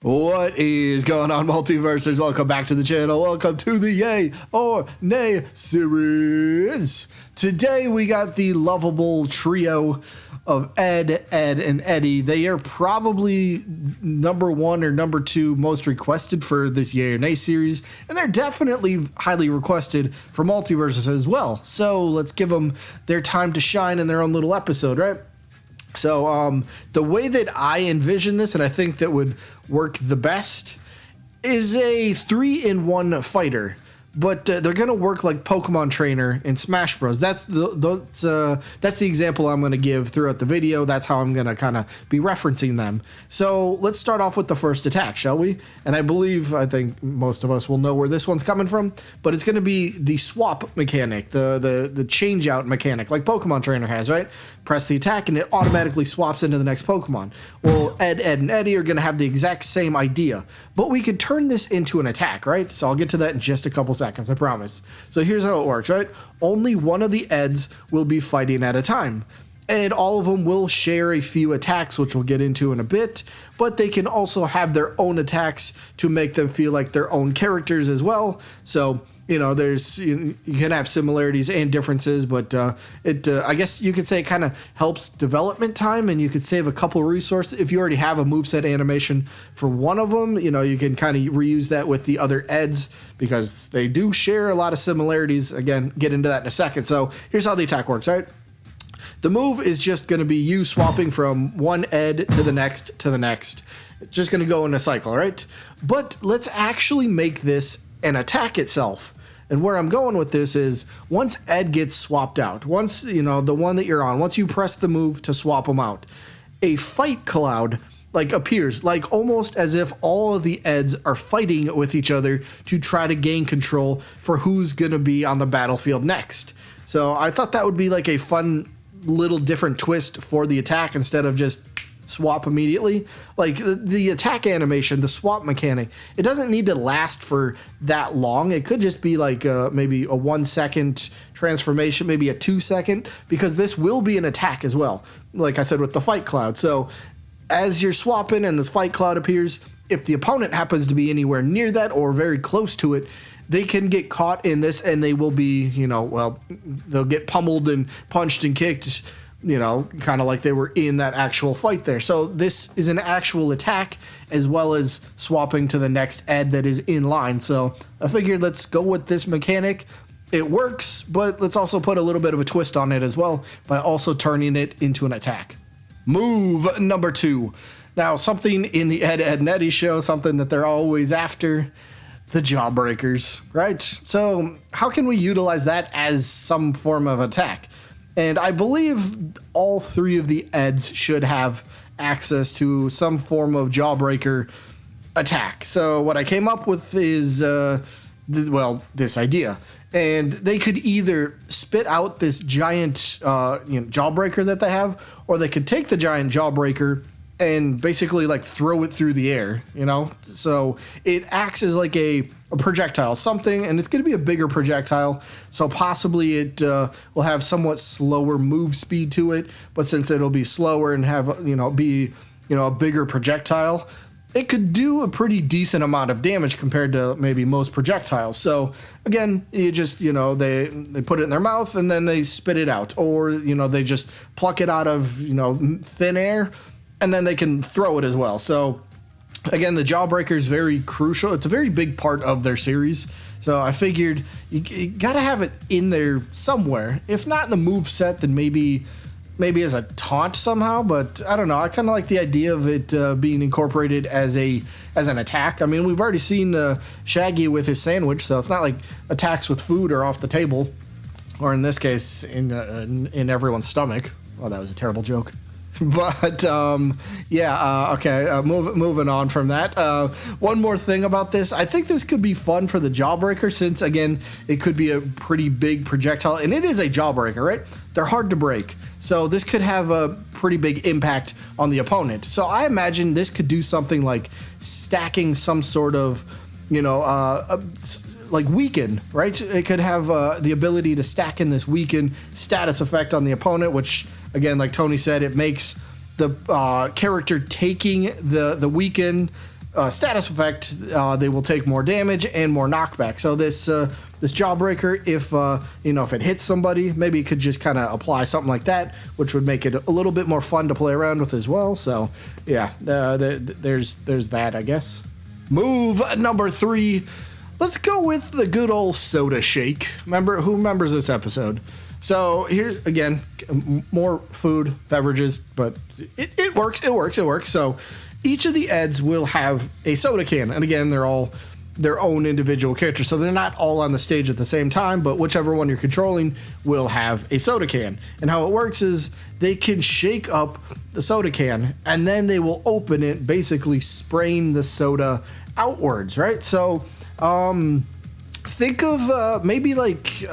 What is going on, Multiversers? Welcome back to the channel. Welcome to the Yay or Nay series. Today we got the lovable trio of Ed, and Eddy. They are probably number one or number two most requested for this Yay or Nay series, and they're definitely highly requested for Multiversus as well. So let's give them their time to shine in their own little episode, right? So the way that I envision this, and I think that would work the best, is a 3-in-1 fighter. But they're gonna work like Pokemon Trainer in Smash Bros. That's the example I'm gonna give throughout the video. That's how I'm gonna kind of be referencing them. So let's start off with the first attack, shall we? And I think most of us will know where this one's coming from. But it's gonna be the swap mechanic, the change out mechanic, like Pokemon Trainer has, right? Press the attack and it automatically swaps into the next Pokemon. Well, Ed, and Eddy are gonna have the exact same idea, but we could turn this into an attack, right? So I'll get to that in just a couple seconds, I promise. So here's how it works, right? Only one of the Eds will be fighting at a time, and all of them will share a few attacks, which we'll get into in a bit, but they can also have their own attacks to make them feel like their own characters as well. So, you know, you can have similarities and differences, but I guess you could say it kind of helps development time, and you could save a couple resources. If you already have a moveset animation for one of them, you know, you can kind of reuse that with the other Eds because they do share a lot of similarities. Again, get into that in a second. So here's how the attack works, right? The move is just going to be you swapping from one Ed to the next to the next. It's just going to go in a cycle, right? But let's actually make this an attack itself. And where I'm going with this is once Ed gets swapped out, once, you know, the one that you're on, once you press the move to swap them out, a fight cloud like appears, like almost as if all of the Eds are fighting with each other to try to gain control for who's going to be on the battlefield next. So I thought that would be like a fun little different twist for the attack instead of just swap immediately. Like the attack animation, the swap mechanic, it doesn't need to last for that long. It could just be like maybe a 1 second transformation, maybe a 2 second, because this will be an attack as well, like I said with the fight cloud. So as you're swapping and this fight cloud appears, if the opponent happens to be anywhere near that or very close to it, they can get caught in this and they will be, you know, well, they'll get pummeled and punched and kicked, you know, kind of like they were in that actual fight there. So this is an actual attack as well as swapping to the next Ed that is in line. So I figured let's go with this mechanic. It works, but let's also put a little bit of a twist on it as well by also turning it into an attack. Move number 2. Now, something in the Ed, and Eddy show, something that they're always after, the Jawbreakers, right? So how can we utilize that as some form of attack? And I believe all 3 of the Eds should have access to some form of Jawbreaker attack. So what I came up with is, this idea. And they could either spit out this giant Jawbreaker that they have, or they could take the giant Jawbreaker and basically like throw it through the air, you know? So it acts as like a projectile, something, and it's going to be a bigger projectile, so possibly it will have somewhat slower move speed to it, but since it'll be slower and have, be a bigger projectile, it could do a pretty decent amount of damage compared to maybe most projectiles. So again, you just, they put it in their mouth and then they spit it out, or, they just pluck it out of, thin air, and then they can throw it as well. So again, the Jawbreaker is very crucial. It's a very big part of their series. So I figured you gotta have it in there somewhere. If not in the move set, then maybe as a taunt somehow. But I don't know. I kind of like the idea of it being incorporated as an attack. I mean, we've already seen Shaggy with his sandwich, so it's not like attacks with food are off the table, or in this case, in everyone's stomach. Oh, that was a terrible joke. But moving on from that. One more thing about this, I think this could be fun for the Jawbreaker, since again it could be a pretty big projectile, and it is a Jawbreaker, right? They're hard to break, so this could have a pretty big impact on the opponent. So I imagine this could do something like stacking some sort of, like weaken, right? It could have the ability to stack in this weaken status effect on the opponent, which again, like Tony said, it makes the character taking the weaken status effect, they will take more damage and more knockback. So this Jawbreaker, if if it hits somebody, maybe it could just kind of apply something like that, which would make it a little bit more fun to play around with as well. So yeah, there's that, I guess. Move number 3. Let's go with the good old soda shake. Who remembers this episode? So here's, again, more food, beverages, but it works. So each of the Eds will have a soda can. And again, they're all their own individual characters. So they're not all on the stage at the same time, but whichever one you're controlling will have a soda can. And how it works is they can shake up the soda can and then they will open it, basically spraying the soda outwards, right? So think of maybe like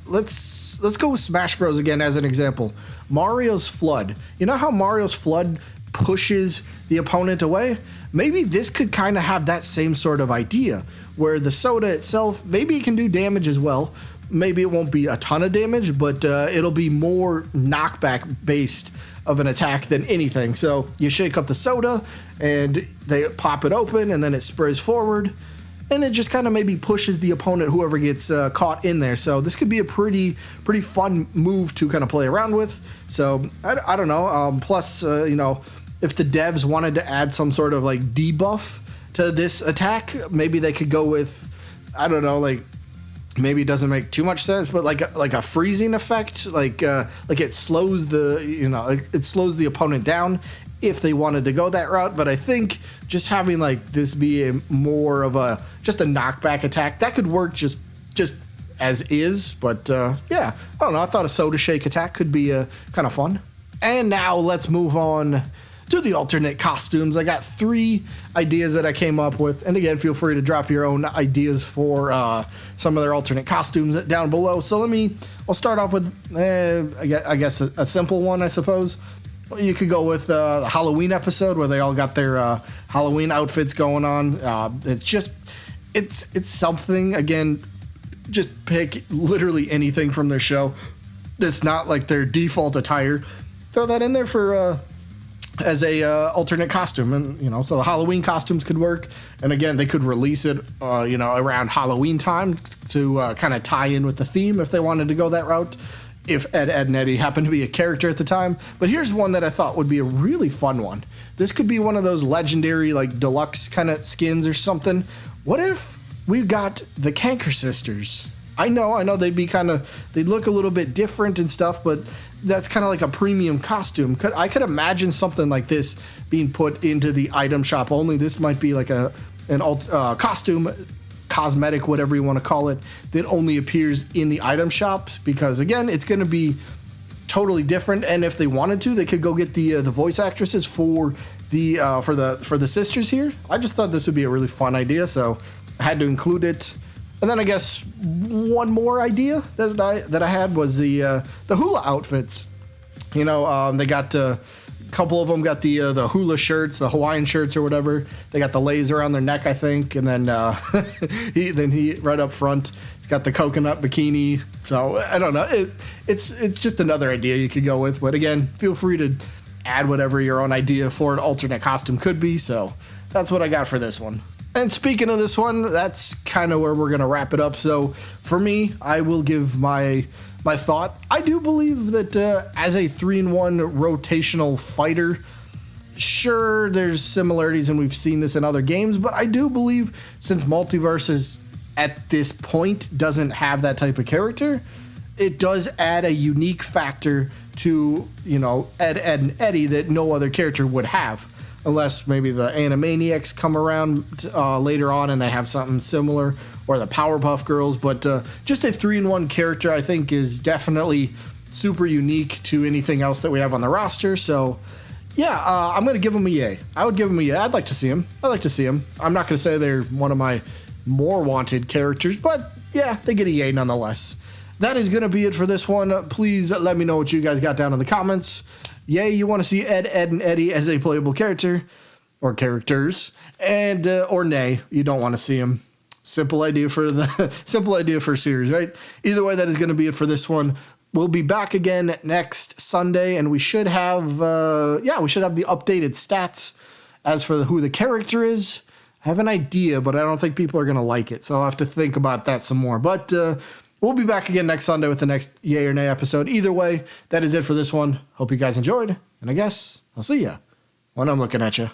let's go with Smash Bros again as an example. Mario's Flood. You know how Mario's Flood pushes the opponent away? Maybe this could kind of have that same sort of idea, where the soda itself, maybe it can do damage as well. Maybe it won't be a ton of damage, but it'll be more knockback based of an attack than anything. So you shake up the soda and they pop it open and then it sprays forward and it just kind of maybe pushes the opponent, whoever gets caught in there. So this could be a pretty fun move to kind of play around with. So I don't know. Plus, if the devs wanted to add some sort of like debuff to this attack, maybe they could go with, I don't know, like maybe it doesn't make too much sense, but like a freezing effect, like it slows it slows the opponent down if they wanted to go that route. But I think just having like this be more of just a knockback attack, that could work just as is. But yeah, I don't know. I thought a soda shake attack could be kind of fun. And now let's move on to the alternate costumes. I got 3 ideas that I came up with, and again, feel free to drop your own ideas for some of their alternate costumes down below. So I'll start off with I guess a simple one, I suppose. You could go with the Halloween episode where they all got their Halloween outfits going on. It's something. Again, just pick literally anything from their show that's not like their default attire. Throw that in there for as a alternate costume, and so the Halloween costumes could work. And again, they could release it around Halloween time to kind of tie in with the theme if they wanted to go that route, if Ed and Eddy happened to be a character at the time. But here's one that I thought would be a really fun one. This could be one of those legendary like deluxe kind of skins or something. What if we've got the Canker Sisters? I know they'd look a little bit different and stuff, but that's kind of like a premium costume. I could imagine something like this being put into the item shop only. This might be like an costume, cosmetic, whatever you want to call it, that only appears in the item shops, because again, it's going to be totally different. And if they wanted to, they could go get the voice actresses for the sisters here. I just thought this would be a really fun idea, so I had to include it. And then I guess one more idea that I had was the hula outfits. They got a couple of them got the hula shirts, the Hawaiian shirts or whatever. They got the lays around their neck, I think, and then he right up front, he's got the coconut bikini. So I don't know. It's just another idea you could go with. But again, feel free to add whatever your own idea for an alternate costume could be. So that's what I got for this one. And speaking of this one, that's kind of where we're going to wrap it up. So for me, I will give my thought. I do believe that as a 3-in-1 rotational fighter, sure, there's similarities and we've seen this in other games, but I do believe since Multiversus at this point doesn't have that type of character, it does add a unique factor to, Ed and Eddy that no other character would have. Unless maybe the Animaniacs come around later on and they have something similar, or the Powerpuff Girls. But just a 3-in-1 character, I think, is definitely super unique to anything else that we have on the roster. So, yeah, I'm going to give them a yay. I would give them a yay. I'd like to see them. I'm not going to say they're one of my more wanted characters, but yeah, they get a yay nonetheless. That is going to be it for this one. Please let me know what you guys got down in the comments. Yay, you want to see Ed and Eddy as a playable character or characters, and or nay, you don't want to see them. Simple idea for series, right? Either way, that is going to be it for this one. We'll be back again next Sunday, and we should have the updated stats as for who the character is. I have an idea, but I don't think people are going to like it. So I'll have to think about that some more. But we'll be back again next Sunday with the next Yay or Nay episode. Either way, that is it for this one. Hope you guys enjoyed. And I guess I'll see ya when I'm looking at you.